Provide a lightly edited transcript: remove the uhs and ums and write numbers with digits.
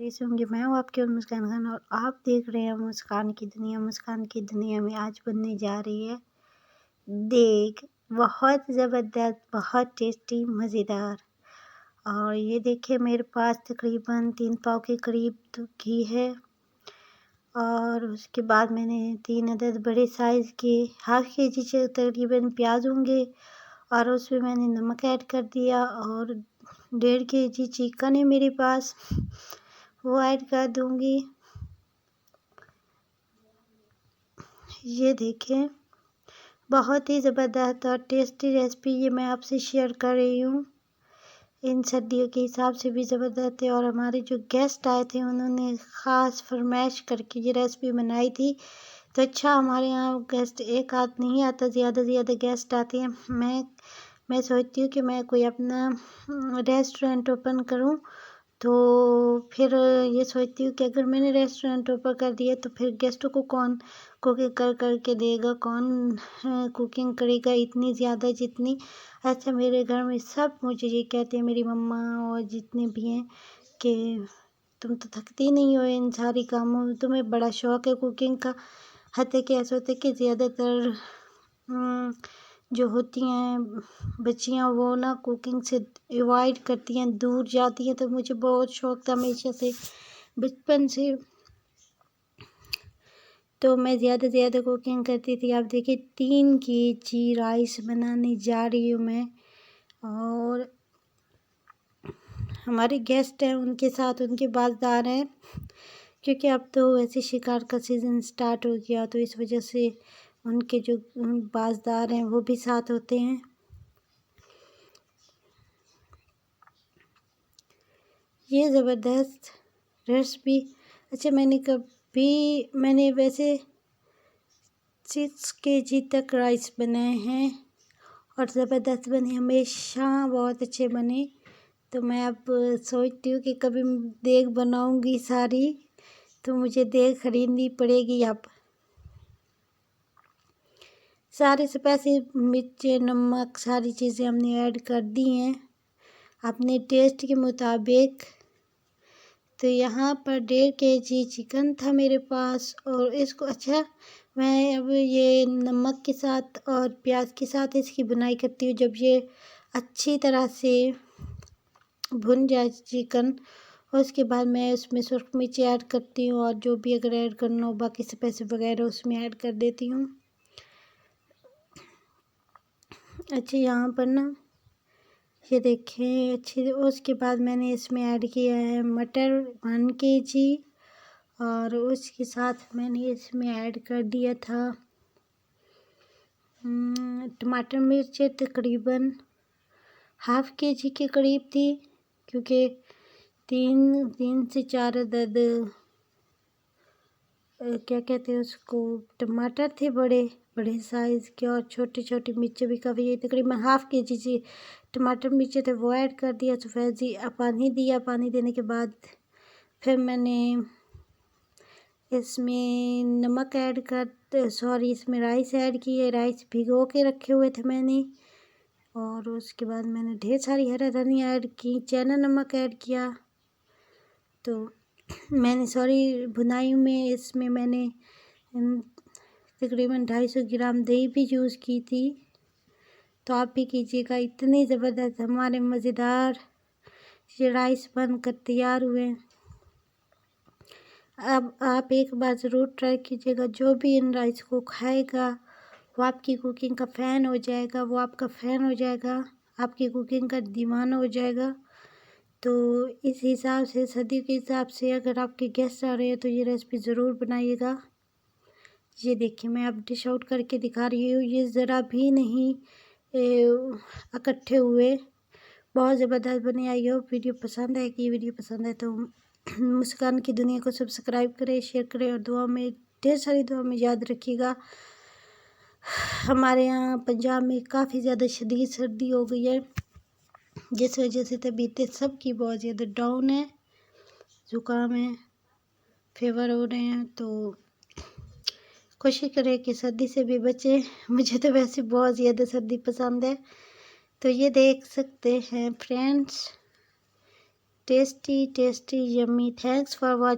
कैसे होंगे। मैं हूँ आपकी मुस्कान खान और आप देख रहे हैं मुस्कान की दुनिया। मुस्कान की दुनिया में आज बनने जा रही है देग, बहुत ज़बरदस्त, बहुत टेस्टी, मज़ेदार। और ये देखिए मेरे पास तकरीबन 3 पाव के करीब तो घी है और उसके बाद मैंने 3 अदद बड़े साइज़ के हाफ़ केजी से तकरीबन प्याज होंगे और उसमें मैंने नमक ऐड कर दिया और 1.5 केजी चिकन है मेरे पास, वो ऐड कर दूँगी। ये देखें बहुत ही ज़बरदस्त और टेस्टी रेसिपी ये मैं आपसे शेयर कर रही हूँ। इन सर्दियों के हिसाब से भी ज़बरदस्त है और हमारे जो गेस्ट आए थे उन्होंने ख़ास फरमाइश करके ये रेसिपी बनाई थी। तो अच्छा हमारे यहाँ गेस्ट एक आध नहीं आता, ज़्यादा से ज़्यादा गेस्ट आते हैं। मैं सोचती हूँ कि मैं कोई अपना रेस्टोरेंट ओपन करूँ, तो फिर ये सोचती हूँ कि अगर मैंने रेस्टोरेंट ओपन कर दिया तो फिर गेस्टों को कौन कुकिंग कर के देगा, कौन कुकिंग करेगा इतनी ज़्यादा जितनी। अच्छा मेरे घर में सब मुझे ये कहते हैं, मेरी मम्मा और जितने भी हैं, कि तुम तो थकती नहीं हो इन सारी कामों में, तुम्हें बड़ा शौक़ है कुकिंग का। हत्ते कि ऐसा होता है कि ज़्यादातर जो होती हैं बच्चियाँ वो ना कुकिंग से अवॉइड करती हैं, दूर जाती हैं। तो मुझे बहुत शौक़ था हमेशा से, बचपन से, तो मैं ज़्यादा से ज़्यादा कुकिंग करती थी। आप देखिए 3 केजी राइस बनाने जा रही हूँ मैं और हमारे गेस्ट हैं उनके साथ उनके बाज़दार हैं, क्योंकि अब तो वैसे शिकार का सीज़न स्टार्ट हो गया, तो इस वजह से उनके जो बाज़दार हैं वो भी साथ होते हैं। ये ज़बरदस्त रेसिपी। अच्छा मैंने वैसे 6 केजी तक राइस बनाए हैं और ज़बरदस्त बने, हमेशा बहुत अच्छे बने। तो मैं अब सोचती हूँ कि कभी देग बनाऊँगी सारी, तो मुझे देग ख़रीदनी पड़ेगी। अब सारे स्पाइसी मिर्च नमक सारी चीज़ें हमने ऐड कर दी हैं अपने टेस्ट के मुताबिक। तो यहाँ पर 1.5 केजी चिकन था मेरे पास और इसको अच्छा मैं अब ये नमक के साथ और प्याज के साथ इसकी बुनाई करती हूँ। जब ये अच्छी तरह से भुन जाए चिकन, उसके बाद मैं उसमें सुर्ख मिर्च ऐड करती हूँ और जो भी अगर ऐड करना हो बाकी स्पाइसी वगैरह उसमें ऐड कर देती हूँ। अच्छा यहाँ पर ना ये देखें अच्छे। उसके बाद मैंने इसमें ऐड किया है मटर 1 केजी और उसके साथ मैंने इसमें ऐड कर दिया था टमाटर मिर्च तकरीबन हाफ़ केजी के करीब थी, क्योंकि 3 से 4 अदद क्या कहते हैं उसको टमाटर थे बड़े बड़े साइज़ के, और छोटी छोटी मिर्च भी काफ़ी, तकरीबन हाफ़ केजी जी टमाटर मिर्च थे वो ऐड कर दिया। सफ़ेद जी पानी दिया, पानी देने के बाद फिर मैंने इसमें नमक ऐड इसमें राइस ऐड किए। राइस भिगो के रखे हुए थे मैंने और उसके बाद मैंने ढेर सारी हरा धनिया ऐड की, चना नमक ऐड किया। तो मैंने भुनाई में इसमें मैंने तकरीबन 250 ग्राम दही भी यूज़ की थी। तो आप भी कीजिएगा, इतनी ज़बरदस्त हमारे मज़ेदार ये राइस बनकर तैयार हुए। अब आप एक बार ज़रूर ट्राई कीजिएगा। जो भी इन राइस को खाएगा वो आपकी कुकिंग का फ़ैन हो जाएगा, वो आपका फ़ैन हो जाएगा, आपकी कुकिंग का दीवाना हो जाएगा। तो इस हिसाब से सर्दियों के हिसाब से अगर आपके गेस्ट आ रहे हैं तो ये रेसिपी ज़रूर बनाइएगा। ये देखिए मैं अब डिश आउट करके दिखा रही हूँ, ये ज़रा भी नहीं इकट्ठे हुए, बहुत ज़बरदस्त बने। आई होप वीडियो पसंद आएगी। वीडियो पसंद है तो मुस्कान की दुनिया को सब्सक्राइब करें, शेयर करें और दुआ में ढेर सारी दुआ में याद रखिएगा। हमारे यहाँ पंजाब में काफ़ी ज़्यादा शदीद सर्दी हो गई है, जिस वजह से तबीयतें सबकी बहुत ज़्यादा डाउन है, ज़ुकाम है, फीवर हो रहे हैं। तो कोशिश करें कि सर्दी से भी बचें। मुझे तो वैसे बहुत ज़्यादा सर्दी पसंद है। तो ये देख सकते हैं friends tasty tasty yummy. Thanks for watching.